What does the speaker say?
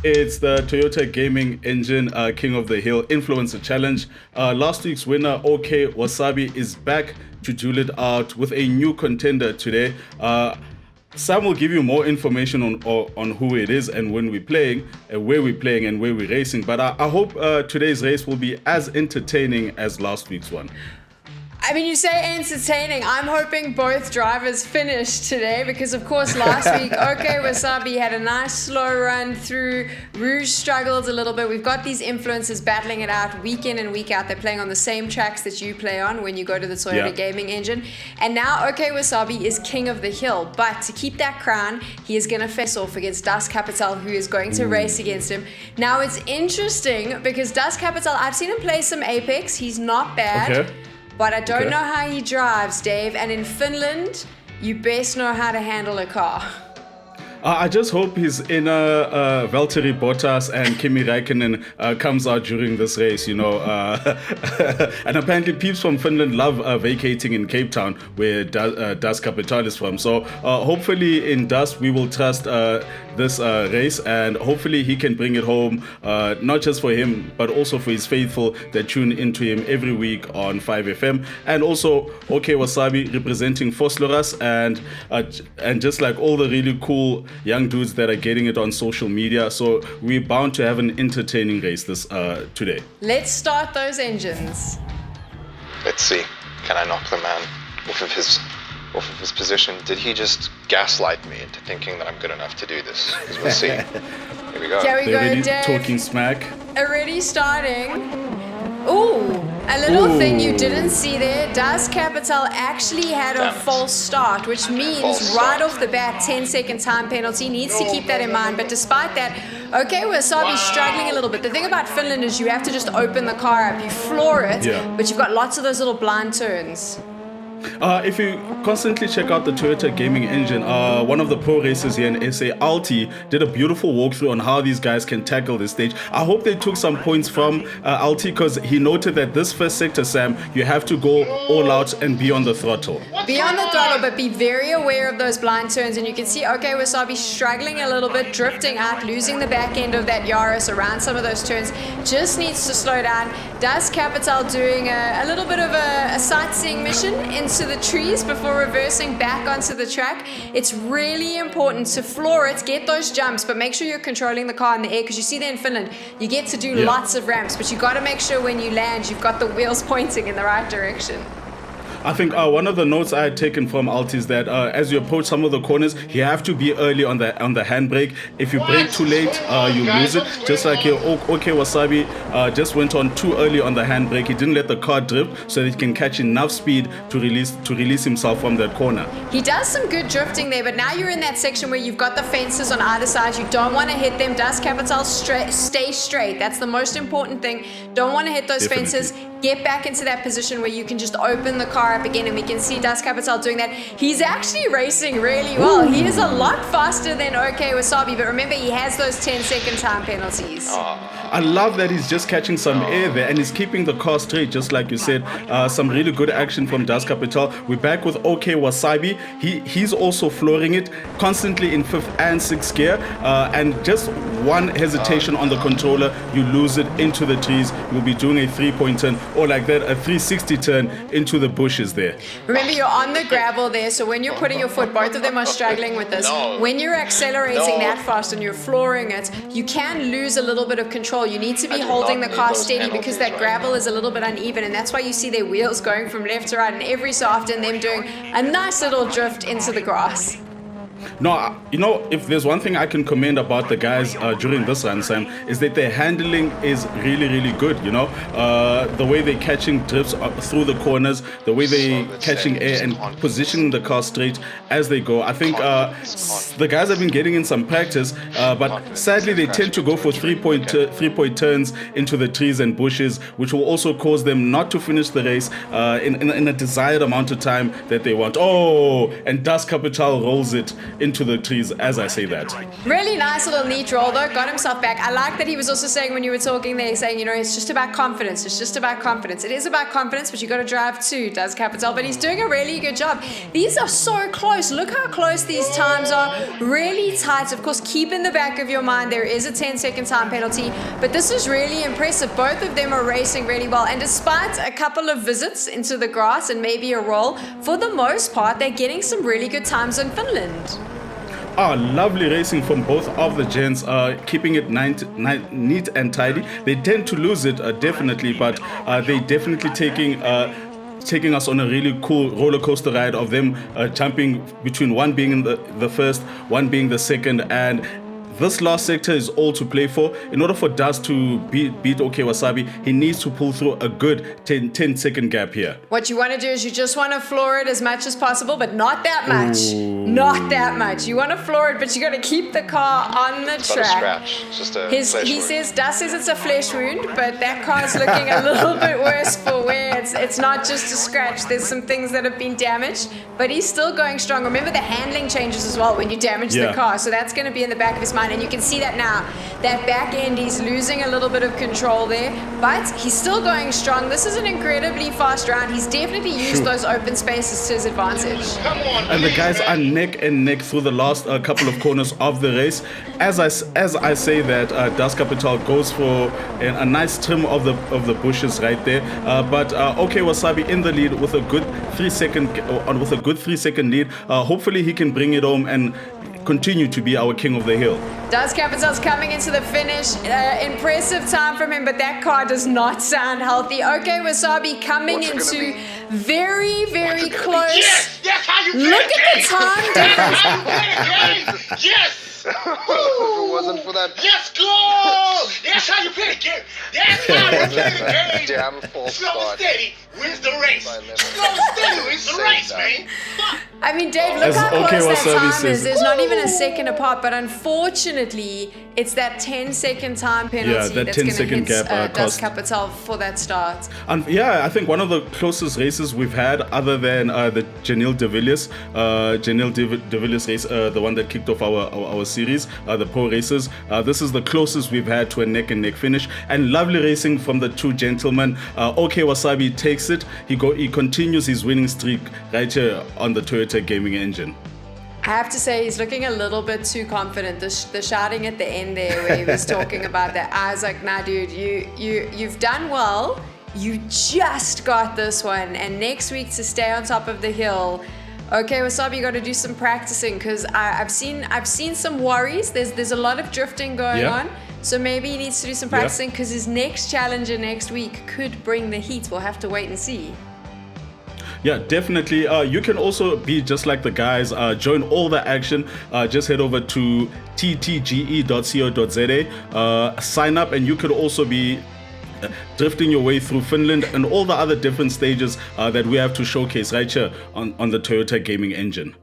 It's the Toyota Gaming Engine King of the Hill Influencer Challenge. Last week's winner, OK Wasabi, is back to duel it out with a new contender today. Sam will give you more information on who it is and when we're playing, and where we're playing and where we're racing. But I hope today's race will be as entertaining as last week's one. I mean, you say entertaining. I'm hoping both drivers finish today because, of course, last week, OK Wasabi had a nice slow run through. Rouge struggled a little bit. We've got these influencers battling it out week in and week out. They're playing on the same tracks that you play on when you go to the Toyota Gaming Engine. And now OK Wasabi is king of the hill. But to keep that crown, he is going to face off against Kapital, who is going to race against him. Now, it's interesting because Kapital, I've seen him play some Apex. He's not bad. Okay. But I don't know how he drives, Dave. And in Finland, you best know how to handle a car. I just hope his inner Valtteri Bottas and Kimi Räikkönen comes out during this race, you know. And apparently peeps from Finland love vacating in Cape Town, where Das Kapital is from. So hopefully in Das we will trust this race, and hopefully he can bring it home, not just for him, but also for his faithful that tune into him every week on 5FM. And also OK Wasabi representing Fosloras, and just like all the really cool young dudes that are getting it on social media. So we're bound to have an entertaining race this today. Let's start those engines. Let's see. Can I knock the man off of his position? Did he just gaslight me into thinking that I'm good enough to do this? Because we'll see. Here we go. Here we go, Already Dave. talking smack. Already starting. Ooh, a little thing you didn't see there. Das Kapital actually had a false start, which means right off the bat, 10-second time penalty. Needs to keep that in mind. But despite that, OK Wasabi's struggling a little bit. The thing about Finland is you have to just open the car up. You floor it, but you've got lots of those little blind turns. If you constantly check out the Toyota Gaming Engine, one of the pro racers here in SA, Alti, did a beautiful walkthrough on how these guys can tackle this stage. I hope they took some points from Alti, because he noted that this first sector, Sam, you have to go all out and be on the throttle. Be on the throttle, but be very aware of those blind turns. And you can see OK Wasabi struggling a little bit, drifting out, losing the back end of that WRC around some of those turns. Just needs to slow down. Das Kapital doing a little bit of a sightseeing mission into the trees before reversing back onto the track. It's really important to floor it, get those jumps, but make sure you're controlling the car in the air, because you see there in Finland, you get to do lots of ramps, but you got to make sure when you land, you've got the wheels pointing in the right direction. I think one of the notes I had taken from Alt is that as you approach some of the corners, you have to be early on the handbrake. If you brake too late, you lose it. Just like here, OK Wasabi just went on too early on the handbrake. He didn't let the car drift so that he can catch enough speed to release himself from that corner. He does some good drifting there, but now you're in that section where you've got the fences on either side. You don't want to hit them. Das Kapital, stay straight. That's the most important thing. Don't want to hit those fences. Get back into that position where you can just open the car up again, and we can see Das Kapital doing that. He's actually racing really well. He is a lot faster than OK Wasabi, but remember, he has those 10-second time penalties. I love that he's just catching some air there, and he's keeping the car straight, just like you said. Some really good action from Das Kapital. We're back with OK Wasabi. He's also flooring it constantly in 5th and 6th gear, and just one hesitation on the controller, you lose it into the trees. You'll be doing a 3-point turn, or like that, a 360 turn into the bushes there. Remember, you're on the gravel there, so when you're putting your foot, both of them are struggling with this. When you're accelerating that fast and you're flooring it, you can lose a little bit of control. You need to be holding the car steady, because that gravel is a little bit uneven, and that's why you see their wheels going from left to right, and every so often them doing a nice little drift into the grass. No, you know, if there's one thing I can commend about the guys during this run, Sam, is that their handling is really, really good, you know. The way they're catching drifts through the corners, the way they're catching air and positioning the car straight as they go. I think the guys have been getting in some practice, but sadly they tend to go for 3-point turns into the trees and bushes, which will also cause them not to finish the race in a desired amount of time that they want. Oh, and Das Kapital rolls it into the trees as I say that. Really nice little neat roll though, got himself back. I like that he was also saying when you were talking there, saying, it's just about confidence. It's just about confidence. It is about confidence, but you got to drive too, does Kapital. But he's doing a really good job. These are so close. Look how close these times are. Really tight. Of course, keep in the back of your mind there is a 10-second time penalty, but this is really impressive. Both of them are racing really well, and despite a couple of visits into the grass and maybe a roll, for the most part, they're getting some really good times in Finland. Lovely racing from both of the gents, keeping it neat and tidy. They tend to lose it, definitely, but they definitely taking us on a really cool roller coaster ride of them jumping between one being in the first, one being the second, and this last sector is all to play for. In order for Dust to beat OK Wasabi, he needs to pull through a good 10-second gap here. What you want to do is you just want to floor it as much as possible, but not that much. Ooh. Not that much. You want to floor it, but you got to keep the car on the It's not a track. scratch. It's just a flesh He wound. says, Dust says it's a flesh wound, but that car's looking a little bit worse for wear. It's not just a scratch. There's some things that have been damaged, but he's still going strong. Remember the handling changes as well when you damage the car, so that's going to be in the back of his mind, and you can see that now. That back end, he's losing a little bit of control there, but he's still going strong. This is an incredibly fast round. He's definitely used those open spaces to his advantage. And the guys are neck and neck through the last couple of corners of the race. As I say that, Dust Kapital goes for a nice trim of the bushes right there. But OK Wasabi in the lead with a good 3-second lead. Hopefully he can bring it home and continue to be our king of the hill. Dust Kapital's coming into the finish. Impressive time from him, but that car does not sound healthy. OK Wasabi coming into very, very close. Yes! That's how you play Look the at the game! time That's difference. how you play the game! Yes! If it wasn't for that Let's go! That's how you play the game! That's how you play the game! damn false Slow and start. steady wins the race. By lemon. Slow and steady wins the Save race, that. man. Fuck. I mean, Dave, look As how OK close that Wasabi time says. is. There's not even a second apart, but unfortunately, it's that 10-second time penalty that that's going to 10-second hit gap, Dust cost. Capital for that start. And I think one of the closest races we've had, other than the Janelle de Villiers race, the one that kicked off our series, the pro races. This is the closest we've had to a neck and neck finish, and lovely racing from the two gentlemen. OK Wasabi takes it. He continues his winning streak right here on the Toyota Gaming Engine. I have to say, he's looking a little bit too confident. The shouting at the end there, where he was talking about that, I was like, nah, dude, you've done well. You just got this one, and next week to stay on top of the hill. OK Wasabi, you got to do some practicing, because I've seen some worries. There's a lot of drifting going on. So maybe he needs to do some practicing, because his next challenger next week could bring the heat. We'll have to wait and see. Yeah, definitely. You can also be just like the guys. Join all the action. Just head over to ttge.co.za. Sign up, and you could also be drifting your way through Finland and all the other different stages that we have to showcase right here on the Toyota Gaming Engine.